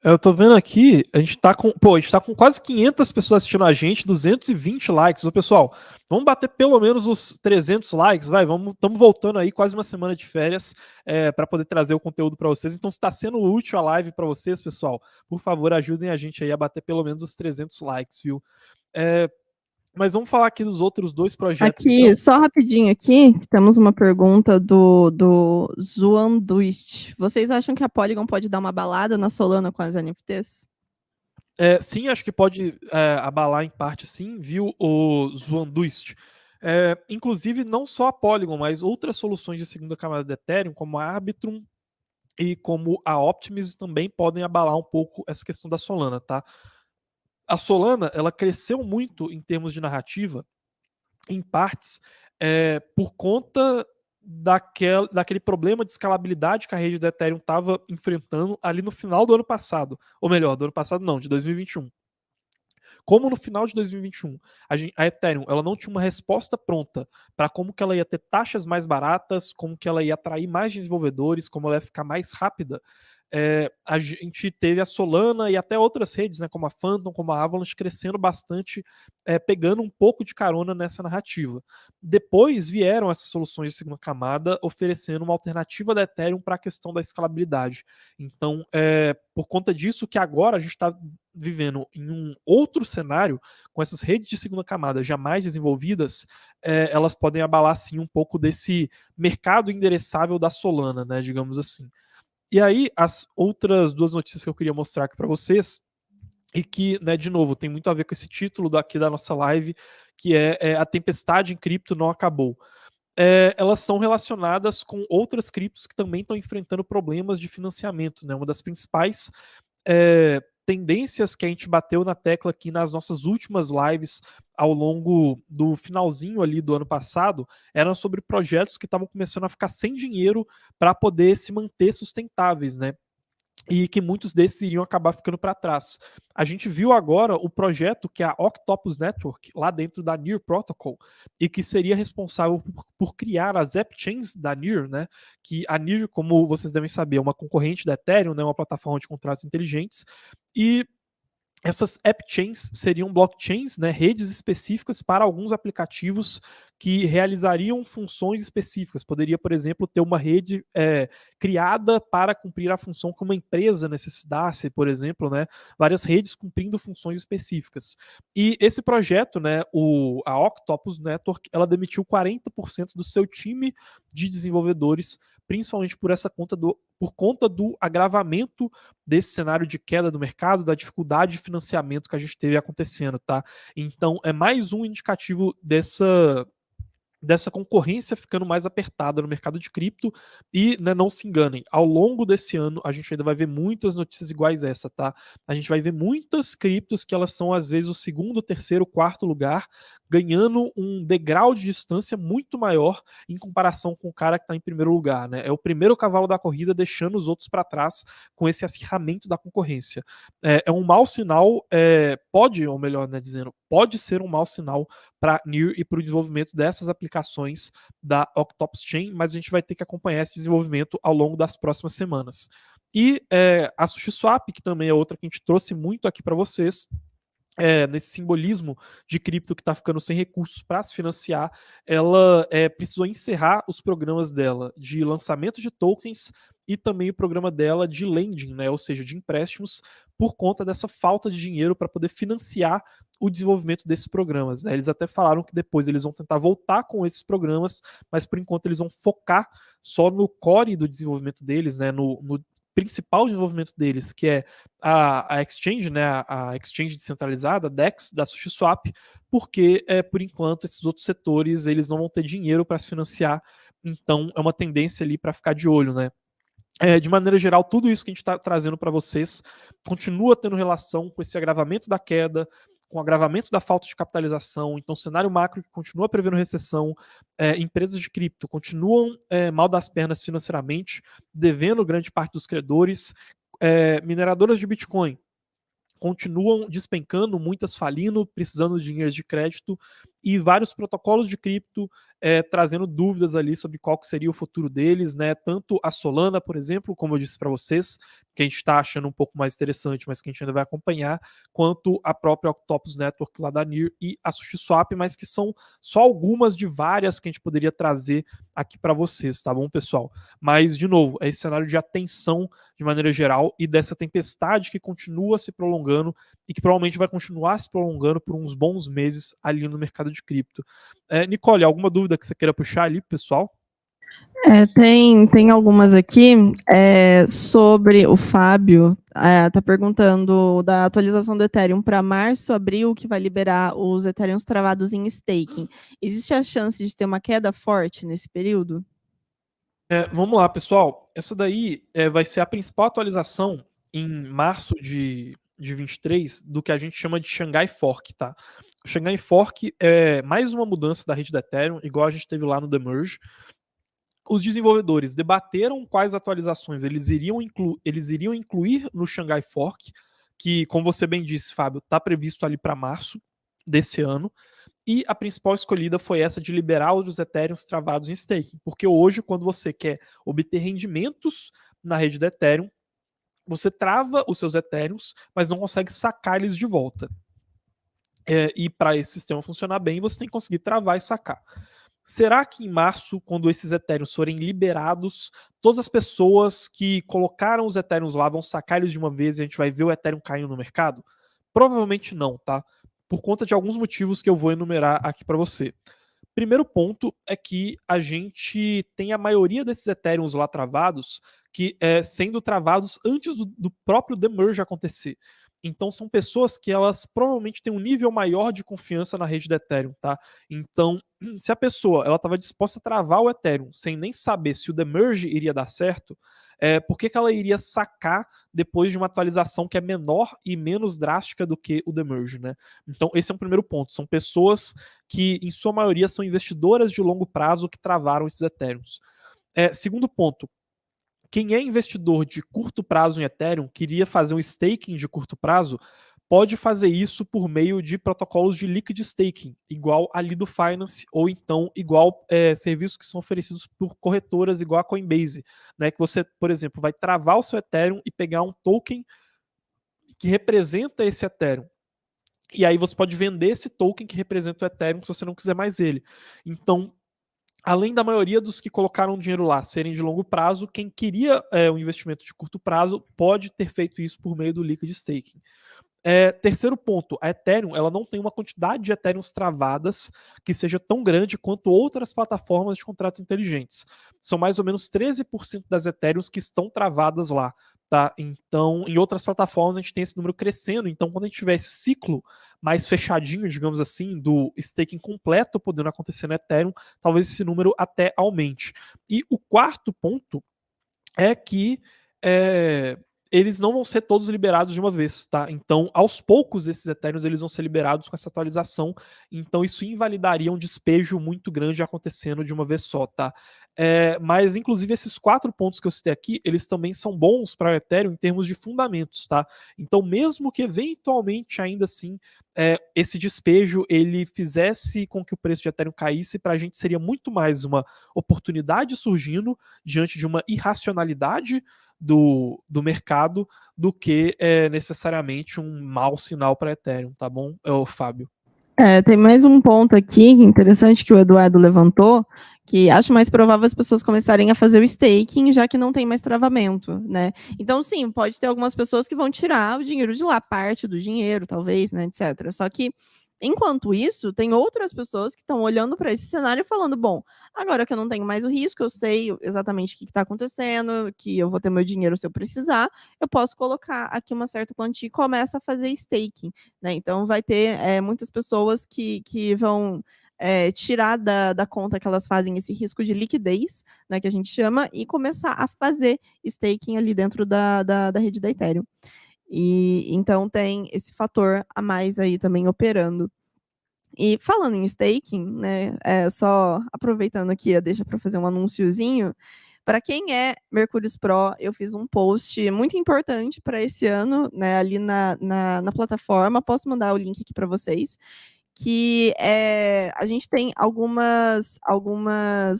Eu tô vendo aqui, a gente tá com quase 500 pessoas assistindo a gente, 220 likes. Ô, pessoal, vamos bater pelo menos os 300 likes, vai, estamos voltando aí, quase uma semana de férias, para poder trazer o conteúdo para vocês. Então, se está sendo útil a live para vocês, pessoal, por favor, ajudem a gente aí a bater pelo menos os 300 likes, viu? Mas vamos falar aqui dos outros dois projetos. Aqui, então. só rapidinho aqui, temos uma pergunta do Zuanduist. Vocês acham que a Polygon pode dar uma balada na Solana com as NFTs? Sim, acho que pode abalar em parte, sim, viu, o Zwanduist. Inclusive, não só a Polygon, mas outras soluções de segunda camada de Ethereum, como a Arbitrum e como a Optimism, também podem abalar um pouco essa questão da Solana, tá? A Solana, ela cresceu muito em termos de narrativa, em partes, por conta daquele problema de escalabilidade que a rede da Ethereum estava enfrentando ali no final do ano passado. Ou melhor, do ano passado não, de 2021. Como no final de 2021 a Ethereum ela não tinha uma resposta pronta para como que ela ia ter taxas mais baratas, como que ela ia atrair mais desenvolvedores, como ela ia ficar mais rápida, a gente teve a Solana e até outras redes, né, como a Phantom, como a Avalanche, crescendo bastante, pegando um pouco de carona nessa narrativa. Depois vieram essas soluções de segunda camada oferecendo uma alternativa da Ethereum para a questão da escalabilidade. Então, por conta disso que agora a gente está vivendo em um outro cenário, com essas redes de segunda camada jamais desenvolvidas, elas podem abalar sim um pouco desse mercado endereçável da Solana, né, digamos assim. E aí, as outras duas notícias que eu queria mostrar aqui para vocês, e que, né, de novo, tem muito a ver com esse título daqui da nossa live, que é A Tempestade em Cripto Não Acabou. Elas são relacionadas com outras criptos que também estão enfrentando problemas de financiamento, né? Uma das principais tendências que a gente bateu na tecla aqui nas nossas últimas lives ao longo do finalzinho ali do ano passado eram sobre projetos que estavam começando a ficar sem dinheiro para poder se manter sustentáveis, né? e que muitos desses iriam acabar ficando para trás. A gente viu agora o projeto que é a Octopus Network, lá dentro da Near Protocol, e que seria responsável por criar as app chains da Near, né? Que a Near, como vocês devem saber, é uma concorrente da Ethereum, né? Uma plataforma de contratos inteligentes, e essas app chains seriam blockchains, né, redes específicas para alguns aplicativos que realizariam funções específicas. Poderia, por exemplo, ter uma rede criada para cumprir a função que uma empresa necessitasse, por exemplo, né, várias redes cumprindo funções específicas. E esse projeto, né, a Octopus Network, ela demitiu 40% do seu time de desenvolvedores, principalmente por conta do agravamento desse cenário de queda do mercado, da dificuldade de financiamento que a gente teve acontecendo, tá? Então, é mais um indicativo dessa concorrência ficando mais apertada no mercado de cripto e, né, não se enganem, ao longo desse ano a gente ainda vai ver muitas notícias iguais a essa, tá? A gente vai ver muitas criptos que elas são às vezes o segundo, terceiro, quarto lugar, ganhando um degrau de distância muito maior em comparação com o cara que está em primeiro lugar, né? É o primeiro cavalo da corrida deixando os outros para trás com esse acirramento da concorrência. É um mau sinal, pode, ou melhor, né, dizendo, pode ser um mau sinal para Near e para o desenvolvimento dessas aplicações da Octopus Chain, mas a gente vai ter que acompanhar esse desenvolvimento ao longo das próximas semanas. E a SushiSwap, que também é outra que a gente trouxe muito aqui para vocês, nesse simbolismo de cripto que está ficando sem recursos para se financiar, ela precisou encerrar os programas dela de lançamento de tokens e também o programa dela de lending, né, ou seja, de empréstimos, por conta dessa falta de dinheiro para poder financiar o desenvolvimento desses programas, né? Eles até falaram que depois eles vão tentar voltar com esses programas, mas por enquanto eles vão focar só no core do desenvolvimento deles, né, no principal desenvolvimento deles, que é a exchange, né, a exchange descentralizada, a DEX da SushiSwap, porque por enquanto esses outros setores eles não vão ter dinheiro para se financiar, então é uma tendência ali para ficar de olho, né? De maneira geral, tudo isso que a gente está trazendo para vocês continua tendo relação com esse agravamento da queda, com o agravamento da falta de capitalização. Então, cenário macro que continua prevendo recessão, empresas de cripto continuam mal das pernas financeiramente, devendo grande parte dos credores, mineradoras de Bitcoin continuam despencando, muitas falindo, precisando de dinheiro de crédito, e vários protocolos de cripto trazendo dúvidas ali sobre qual que seria o futuro deles, né? Tanto a Solana, por exemplo, como eu disse para vocês, que a gente está achando um pouco mais interessante, mas que a gente ainda vai acompanhar, quanto a própria Octopus Network lá da Near e a SushiSwap, mas que são só algumas de várias que a gente poderia trazer aqui para vocês, tá bom, pessoal? Mas, de novo, é esse cenário de atenção de maneira geral e dessa tempestade que continua se prolongando e que provavelmente vai continuar se prolongando por uns bons meses ali no mercado de cripto. Nicole, alguma dúvida que você queira puxar ali, pessoal? Tem algumas aqui sobre o Fábio. Tá perguntando da atualização do Ethereum para março, abril, que vai liberar os Ethereums travados em staking. Existe a chance de ter uma queda forte nesse período? Vamos lá, pessoal. Essa daí vai ser a principal atualização em março de 23 do que a gente chama de Shanghai Fork, tá? O Shanghai Fork é mais uma mudança da rede da Ethereum, igual a gente teve lá no The Merge. Os desenvolvedores debateram quais atualizações eles iriam incluir no Shanghai Fork, que, como você bem disse, Fábio, está previsto ali para março desse ano. E a principal escolhida foi essa de liberar os Ethereums travados em staking, porque hoje, quando você quer obter rendimentos na rede do Ethereum, você trava os seus Ethereums, mas não consegue sacar eles de volta. E para esse sistema funcionar bem, você tem que conseguir travar e sacar. Será que em março, quando esses Ethereums forem liberados, todas as pessoas que colocaram os Ethereums lá vão sacar eles de uma vez e a gente vai ver o Ethereum caindo no mercado? Provavelmente não, tá? Por conta de alguns motivos que eu vou enumerar aqui para você. Primeiro ponto é que a gente tem a maioria desses Ethereums lá travados que sendo travados antes do próprio demerge acontecer. Então são pessoas que elas provavelmente têm um nível maior de confiança na rede do Ethereum, tá? Então, se a pessoa ela estava disposta a travar o Ethereum sem nem saber se o demerge iria dar certo, por que ela iria sacar depois de uma atualização que é menor e menos drástica do que o demerge, né? Então esse é um primeiro ponto. São pessoas que, em sua maioria, são investidoras de longo prazo que travaram esses Ethereums. Segundo ponto, quem é investidor de curto prazo em Ethereum, queria fazer um staking de curto prazo, pode fazer isso por meio de protocolos de liquid staking, igual a Lido Finance, ou então igual serviços que são oferecidos por corretoras igual a Coinbase, né? Que você, por exemplo, vai travar o seu Ethereum e pegar um token que representa esse Ethereum. E aí você pode vender esse token que representa o Ethereum se você não quiser mais ele. Então, além da maioria dos que colocaram dinheiro lá serem de longo prazo, quem queria um investimento de curto prazo pode ter feito isso por meio do liquid staking. Terceiro ponto, a Ethereum ela não tem uma quantidade de Ethereums travadas que seja tão grande quanto outras plataformas de contratos inteligentes. São mais ou menos 13% das Ethereums que estão travadas lá. Tá? Então, em outras plataformas a gente tem esse número crescendo. Então, quando a gente tiver esse ciclo mais fechadinho, digamos assim, do staking completo podendo acontecer no Ethereum, talvez esse número até aumente. E o quarto ponto é que eles não vão ser todos liberados de uma vez, tá? Então, aos poucos, esses Ethereums eles vão ser liberados com essa atualização. Então, isso invalidaria um despejo muito grande acontecendo de uma vez só, tá? Mas, inclusive, esses 4 pontos que eu citei aqui, eles também são bons para o Ethereum em termos de fundamentos, tá? Então, mesmo que eventualmente, ainda assim, esse despejo ele fizesse com que o preço de Ethereum caísse, para a gente seria muito mais uma oportunidade surgindo diante de uma irracionalidade do mercado do que necessariamente um mau sinal para Ethereum, tá bom, Fábio? Tem mais um ponto aqui interessante que o Eduardo levantou, que acho mais provável as pessoas começarem a fazer o staking, já que não tem mais travamento, né? Então, sim, pode ter algumas pessoas que vão tirar o dinheiro de lá, parte do dinheiro, talvez, né, etc. Só que, enquanto isso, tem outras pessoas que estão olhando para esse cenário e falando, bom, agora que eu não tenho mais o risco, eu sei exatamente o que está acontecendo, que eu vou ter meu dinheiro se eu precisar, eu posso colocar aqui uma certa quantia e começa a fazer staking, né? Então, vai ter muitas pessoas que vão tirar da conta que elas fazem esse risco de liquidez, né, que a gente chama, e começar a fazer staking ali dentro da rede da Ethereum. E então tem esse fator a mais aí também operando. E falando em staking, né, só aproveitando aqui a deixa para fazer um anunciozinho, para quem é Mercúrios Pro, eu fiz um post muito importante para esse ano, né, ali na plataforma. Posso mandar o link aqui para vocês, que a gente tem algumas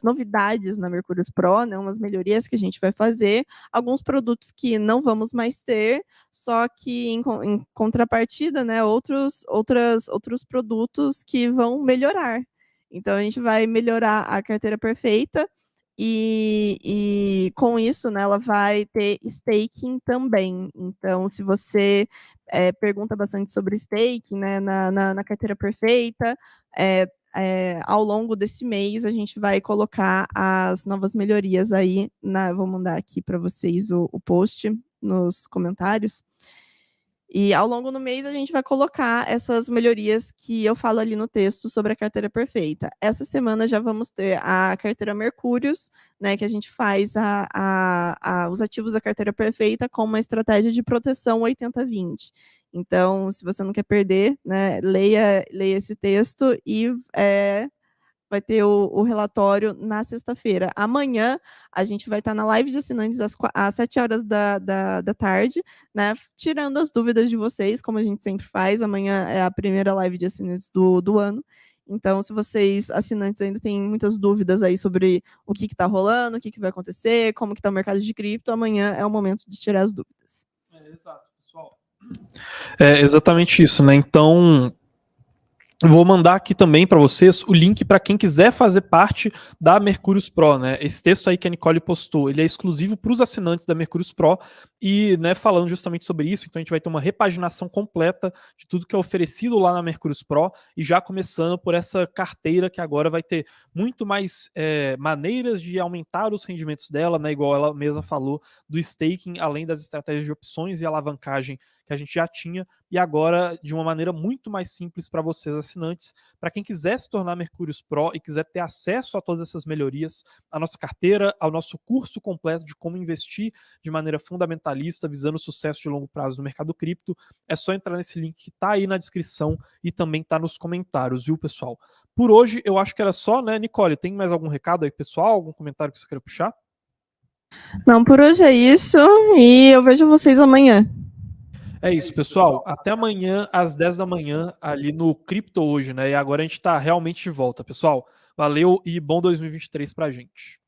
novidades na Mercúrios Pro, né, umas melhorias que a gente vai fazer, alguns produtos que não vamos mais ter, só que em contrapartida, né, outros produtos que vão melhorar. Então a gente vai melhorar a carteira perfeita e com isso, né, ela vai ter staking também. Então, se você pergunta bastante sobre staking, né, na carteira perfeita, ao longo desse mês a gente vai colocar as novas melhorias aí, vou mandar aqui para vocês o post nos comentários. E ao longo do mês a gente vai colocar essas melhorias que eu falo ali no texto sobre a carteira perfeita. Essa semana já vamos ter a carteira Mercúrios, né, que a gente faz os ativos da carteira perfeita com uma estratégia de proteção 80-20. Então, se você não quer perder, né, leia esse texto e vai ter o relatório na sexta-feira. Amanhã, a gente vai estar na live de assinantes às 7 horas da tarde, né? Tirando as dúvidas de vocês, como a gente sempre faz. Amanhã é a primeira live de assinantes do ano. Então, se vocês, assinantes, ainda têm muitas dúvidas aí sobre o que está rolando, o que vai acontecer, como que está o mercado de cripto, amanhã é o momento de tirar as dúvidas. Exato, pessoal. É exatamente isso, né? Então, vou mandar aqui também para vocês o link para quem quiser fazer parte da Mercúrios Pro, né? Esse texto aí que a Nicole postou, ele é exclusivo para os assinantes da Mercúrios Pro e, né, falando justamente sobre isso, então a gente vai ter uma repaginação completa de tudo que é oferecido lá na Mercúrios Pro e já começando por essa carteira que agora vai ter muito mais maneiras de aumentar os rendimentos dela, né? Igual ela mesma falou, do staking, além das estratégias de opções e alavancagem que a gente já tinha, e agora de uma maneira muito mais simples para vocês assinantes. Para quem quiser se tornar Mercúrios Pro e quiser ter acesso a todas essas melhorias, a nossa carteira, ao nosso curso completo de como investir de maneira fundamentalista, visando o sucesso de longo prazo no mercado cripto, é só entrar nesse link que está aí na descrição e também está nos comentários, viu, pessoal? Por hoje, eu acho que era só, né, Nicole? Tem mais algum recado aí, pessoal? Algum comentário que você queira puxar? Não, por hoje é isso. E eu vejo vocês amanhã. É isso, pessoal. Até amanhã, às 10 da manhã, ali no Cripto hoje, né? E agora a gente tá realmente de volta, pessoal. Valeu e bom 2023 pra gente.